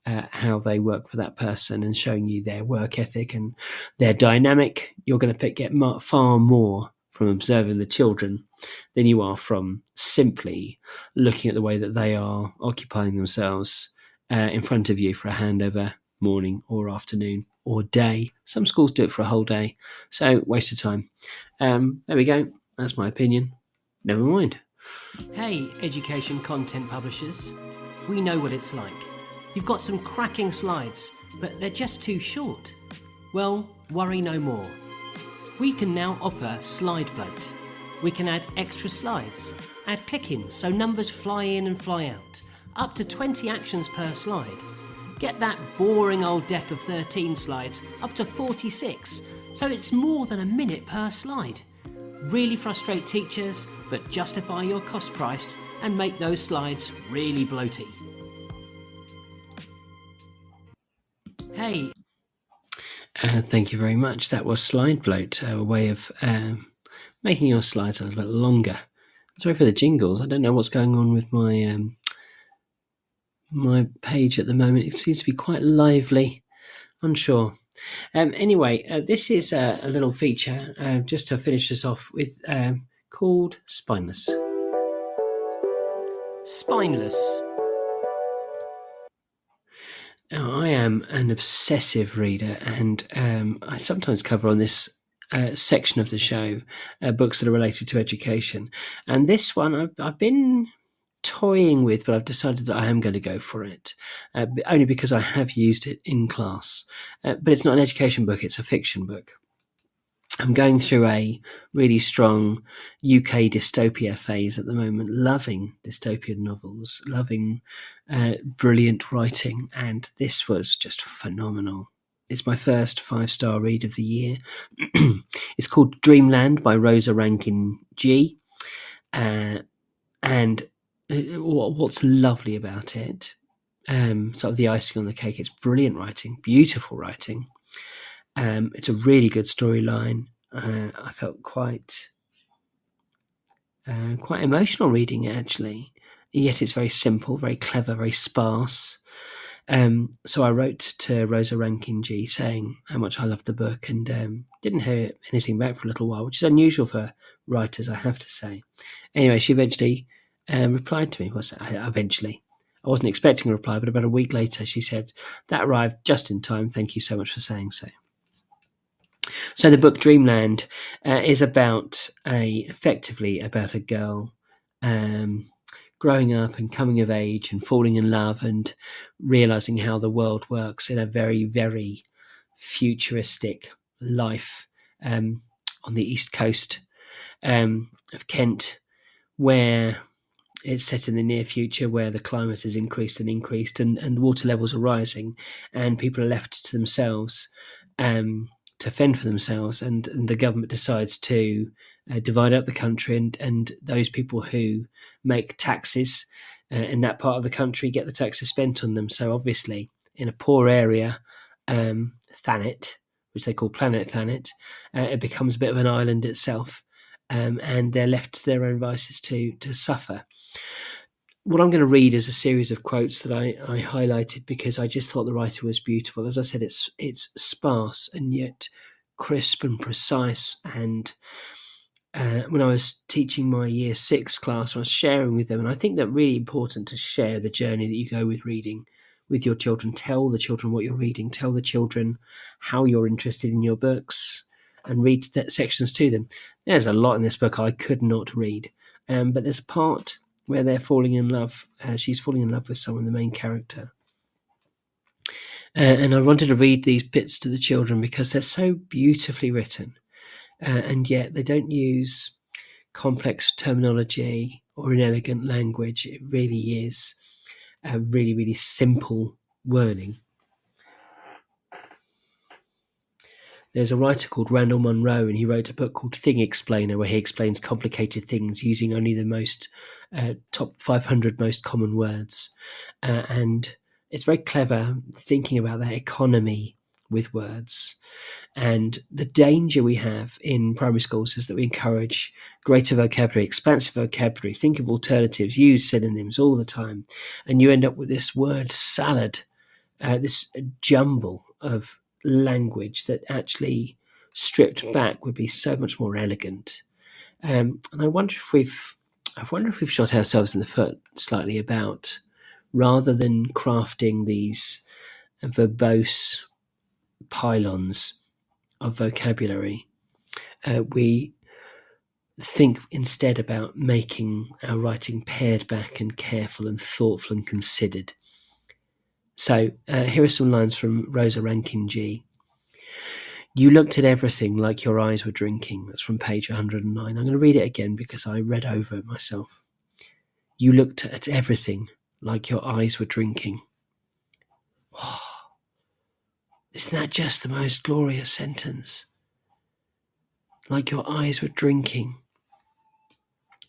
how they work for that person and showing you their work ethic and their dynamic. You're going to get far more from observing the children than you are from simply looking at the way that they are occupying themselves in front of you for a handover morning or afternoon or day. Some schools do it for a whole day, so waste of time. There we go. That's my opinion. Never mind. Hey, education content publishers. We know what it's like. You've got some cracking slides, but they're just too short. Well, worry no more. We can now offer slide bloat. We can add extra slides, add click-ins so numbers fly in and fly out, up to 20 actions per slide. Get that boring old deck of 13 slides up to 46, so it's more than a minute per slide. Really frustrate teachers, but justify your cost price and make those slides really bloaty. Hey. Thank you very much. That was slide bloat, a way of making your slides a little bit longer. Sorry for the jingles. I don't know what's going on with my my page at the moment. It seems to be quite lively. Unsure. Anyway, this is a little feature just to finish this off with called Spineless. Spineless. Now, I am an obsessive reader, and I sometimes cover on this section of the show books that are related to education. And this one I've been toying with, but I've decided that I am going to go for it, only because I have used it in class. But it's not an education book, it's a fiction book. I'm going through a really strong UK dystopia phase at the moment, loving dystopian novels, loving brilliant writing, and this was just phenomenal. It's my first 5-star read of the year. It's called Dreamland by Rosa Rankin G. And what's lovely about it, sort of the icing on the cake, it's brilliant writing, beautiful writing. It's a really good storyline. I felt quite emotional reading it, actually. Yet it's very simple, very clever, very sparse. So I wrote to Rosa Rankin G saying how much I loved the book, and didn't hear anything back for a little while, which is unusual for writers, I have to say. Anyway, she eventually replied to me. Eventually, I wasn't expecting a reply, but about a week later she said, "That arrived just in time. Thank you so much for saying so." So the book Dreamland is effectively about a girl growing up and coming of age and falling in love and realizing how the world works in a very, very futuristic life on the east coast of Kent, where it's set in the near future, where the climate has increased and water levels are rising, and people are left to themselves to fend for themselves, and the government decides to divide up the country, and those people who make taxes in that part of the country get the taxes spent on them. So obviously, in a poor area, Thanet, which they call Planet Thanet, it becomes a bit of an island itself, and they're left to their own devices to suffer. What I'm going to read is a series of quotes that I highlighted because I just thought the writer was beautiful. As I said, it's sparse and yet crisp and precise. And when I was teaching my year 6 class, I was sharing with them, and I think that's really important to share the journey that you go with reading with your children. Tell the children what you're reading. Tell the children how you're interested in your books, and read sections to them. There's a lot in this book I could not read, but there's a part where they're falling in love. She's falling in love with someone, the main character. And I wanted to read these bits to the children because they're so beautifully written, and yet they don't use complex terminology or inelegant language. It really is a really, really simple wording. There's a writer called Randall Munroe, and he wrote a book called Thing Explainer, where he explains complicated things using only the most top 500 most common words. And it's very clever thinking about that economy with words. And the danger we have in primary schools is that we encourage greater vocabulary, expansive vocabulary, think of alternatives, use synonyms all the time. And you end up with this word salad, this jumble of language that actually stripped back would be so much more elegant. And I wonder if we've shot ourselves in the foot slightly about, rather than crafting these verbose pylons of vocabulary, we think instead about making our writing pared back and careful and thoughtful and considered. So here are some lines from Rosa Rankin G. You looked at everything like your eyes were drinking. That's from page 109. I'm going to read it again because I read over it myself. You looked at everything like your eyes were drinking. Oh, isn't that just the most glorious sentence? Like your eyes were drinking.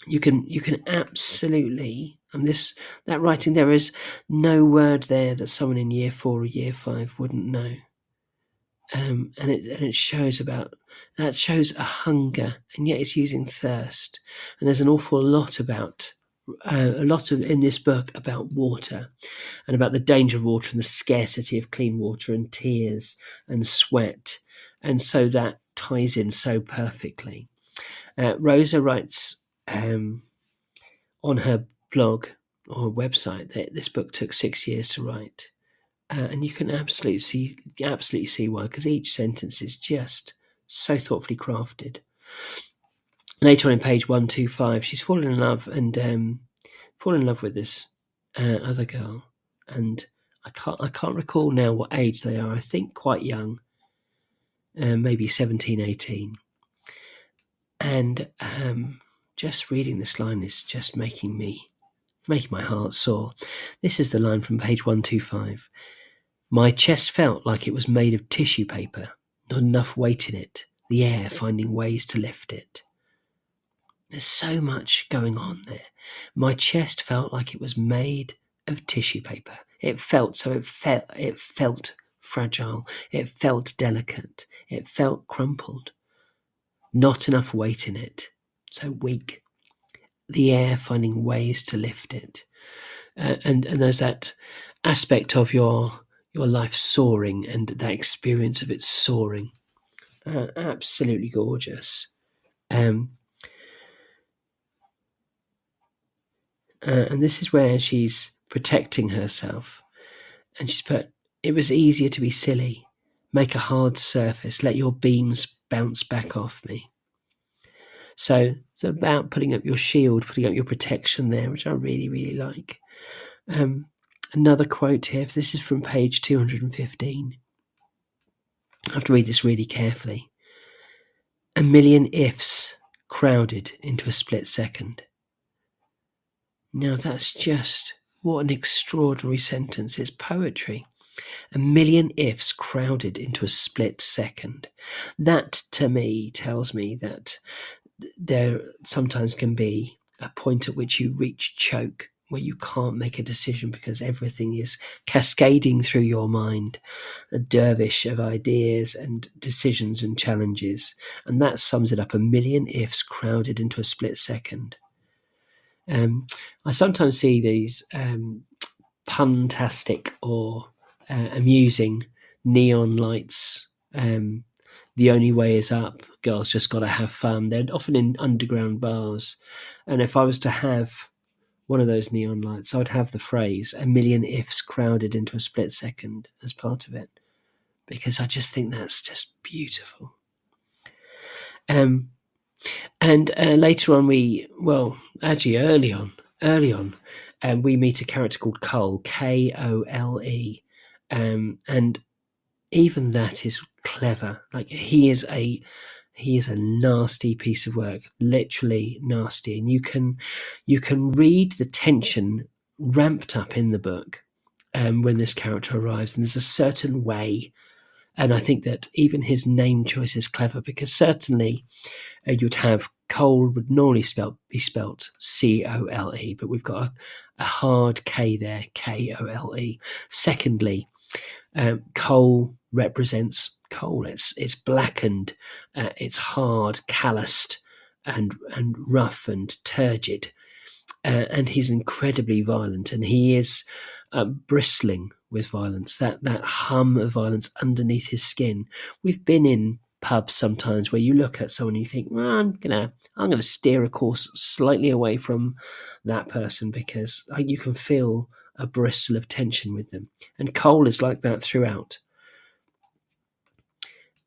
You can absolutely, and that writing, there is no word there that someone in year 4 or year 5 wouldn't know. And it shows a hunger, and yet it's using thirst. And there's an awful lot about in this book about water, and about the danger of water and the scarcity of clean water and tears and sweat, and so that ties in so perfectly. Rosa writes on her blog or website that this book took 6 years to write. And you can absolutely see why, because each sentence is just so thoughtfully crafted. Later on in page 125, she's fallen in love with this other girl, and I can't recall now what age they are. I think quite young, maybe 17, 18. And just reading this line is just making my heart soar. This is the line from page 125. My chest felt like it was made of tissue paper, not enough weight in it, the air finding ways to lift it. There's so much going on there. My chest felt like it was made of tissue paper. It felt fragile. It felt delicate. It felt crumpled. not enough weight in it, so weak. The air finding ways to lift it. And there's that aspect of your life soaring and that experience of it soaring. Absolutely gorgeous. And this is where she's protecting herself. And she's put, it was easier to be silly. Make a hard surface. Let your beams bounce back off me. So it's about putting up your shield, putting up your protection there, which I really, really like. Another quote here. This is from page 215. I have to read this really carefully. A million ifs crowded into a split second. Now that's just, what an extraordinary sentence. It's poetry. A million ifs crowded into a split second. That to me tells me that there sometimes can be a point at which you reach choke, where you can't make a decision because everything is cascading through your mind, a dervish of ideas and decisions and challenges. And that sums it up, a million ifs crowded into a split second. I sometimes see these puntastic or amusing neon lights. The only way is up. Girls just got to have fun. They're often in underground bars. And if I was to have one of those neon lights, I would have the phrase, a million ifs crowded into a split second as part of it. Because I just think that's just beautiful. And later on early on, we meet a character called Cole, Kole. And even that is clever. Like he is a nasty piece of work, literally nasty. And you can read the tension ramped up in the book when this character arrives. And there's a certain way. And I think that even his name choice is clever, because certainly you'd have Cole would normally be spelt Cole, but we've got a hard K there, Kole. Secondly, coal represents coal. It's blackened, it's hard, calloused, and rough and turgid, and he's incredibly violent, and he is bristling with violence. That hum of violence underneath his skin. We've been in pubs sometimes where you look at someone and you think, well, I'm gonna steer a course slightly away from that person, because you can feel a bristle of tension with them. And Cole is like that throughout.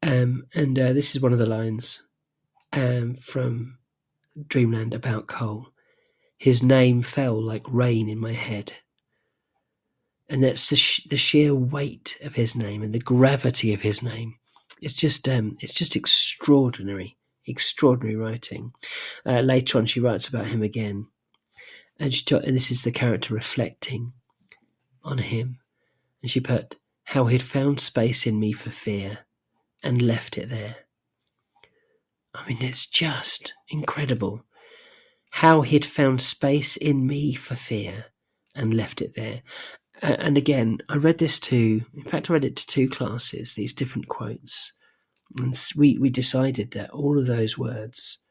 This is one of the lines from Dreamland about Cole. His name fell like rain in my head. And that's the sheer weight of his name and the gravity of his name. It's just extraordinary writing. Later on, she writes about him again, and this is the character reflecting on him, and she put, how he'd found space in me for fear and left it there. I mean, it's just incredible. How he'd found space in me for fear and left it there. And again, I read it to two classes, these different quotes. And we decided that all of those words,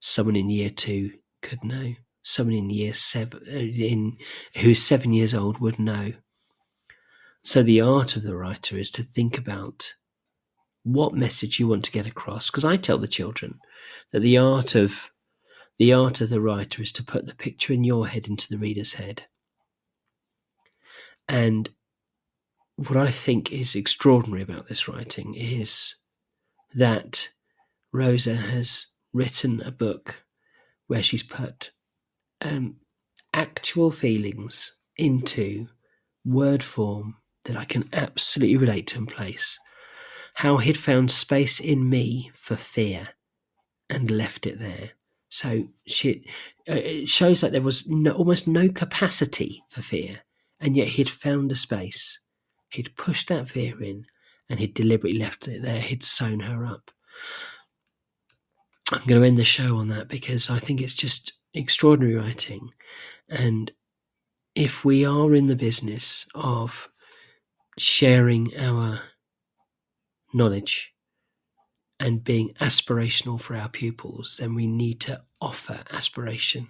someone in year 2 could know. Someone in year 7, who's 7 years old, would know. So the art of the writer is to think about what message you want to get across. Because I tell the children that the art of the writer is to put the picture in your head into the reader's head. And what I think is extraordinary about this writing is that Rosa has written a book where she's put actual feelings into word form that I can absolutely relate to and place. How he'd found space in me for fear and left it there. So it shows that there was almost no capacity for fear, and yet he'd found a space. He'd pushed that fear in, and he'd deliberately left it there. He'd sewn her up. I'm going to end the show on that because I think it's just extraordinary writing. And if we are in the business of sharing our knowledge and being aspirational for our pupils, then we need to offer aspiration.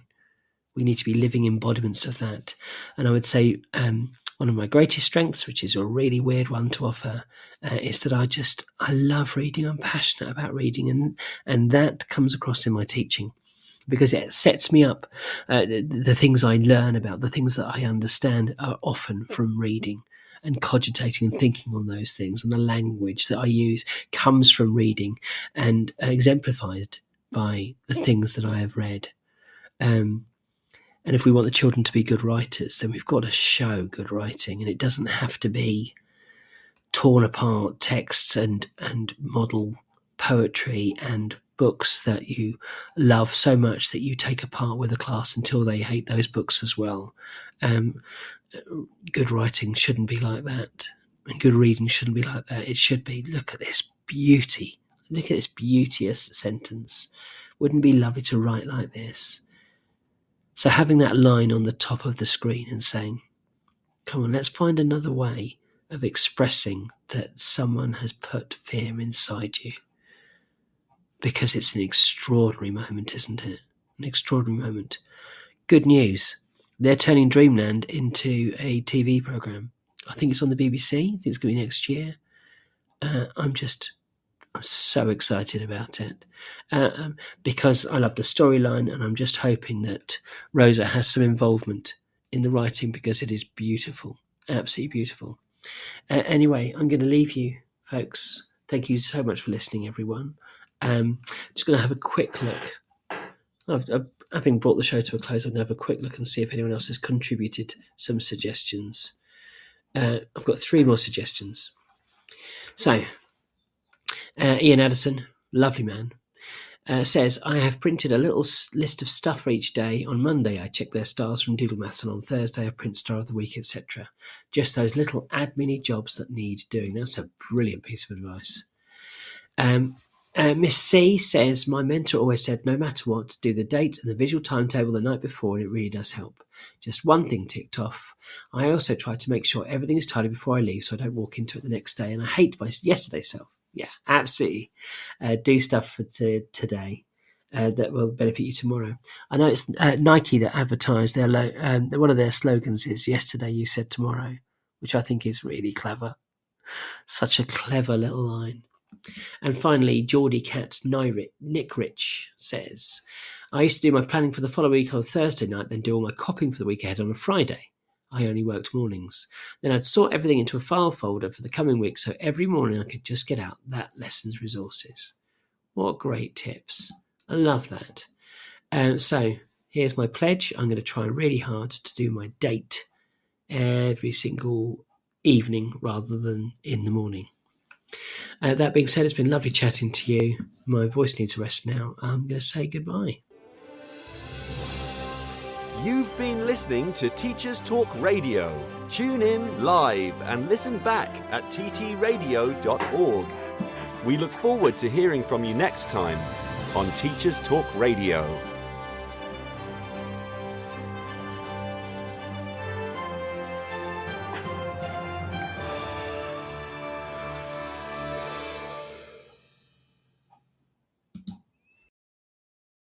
We need to be living embodiments of that. And I would say one of my greatest strengths, which is a really weird one to offer, is that I love reading. I'm passionate about reading, and that comes across in my teaching, because it sets me up. The things I learn about, the things that I understand, are often from reading and cogitating and thinking on those things. And the language that I use comes from reading and exemplified by the things that I have read. And if we want the children to be good writers, then we've got to show good writing. And it doesn't have to be torn apart texts and model poetry and books that you love so much that you take apart with a class until they hate those books as well. Good writing shouldn't be like that. And good reading shouldn't be like that. It should be, look at this beauty. Look at this beauteous sentence. Wouldn't it be lovely to write like this? So having that line on the top of the screen and saying, come on, let's find another way of expressing that someone has put fear inside you. Because it's an extraordinary moment, isn't it? An extraordinary moment. Good news. They're turning Dreamland into a TV programme. I think it's on the BBC. I think it's going to be next year. I'm so excited about it because I love the storyline, and I'm just hoping that Rosa has some involvement in the writing, because it is beautiful, absolutely beautiful. Anyway, I'm going to leave you, folks. Thank you so much for listening, everyone. Just going to have a quick look. Having brought the show to a close, I'm going to have a quick look and see if anyone else has contributed some suggestions. I've got 3 more suggestions. So, Ian Addison, lovely man, says, I have printed a little list of stuff for each day. On Monday, I check their stars from Doodle Maths, and on Thursday, I print Star of the Week, etc. Just those little admin jobs that need doing. That's a brilliant piece of advice. Miss C says, my mentor always said, no matter what, do the date and the visual timetable the night before, and it really does help. Just one thing ticked off. I also try to make sure everything is tidy before I leave, so I don't walk into it the next day, and I hate my yesterday's self. Yeah, absolutely. Do stuff for today that will benefit you tomorrow. I know it's Nike that advertised their one of their slogans is yesterday you said tomorrow, which I think is really clever. Such a clever little line. And finally, Geordie Cat Nick Rich says, I used to do my planning for the following week on Thursday night, then do all my copying for the week ahead on a Friday. I only worked mornings. Then I'd sort everything into a file folder for the coming week, so every morning I could just get out that lesson's resources. What great tips. I love that. So here's my pledge. I'm going to try really hard to do my date every single evening rather than in the morning. That being said, it's been lovely chatting to you. My voice needs a rest now. I'm going to say goodbye. You've been listening to Teachers Talk Radio. Tune in live and listen back at ttradio.org. We look forward to hearing from you next time on Teachers Talk Radio.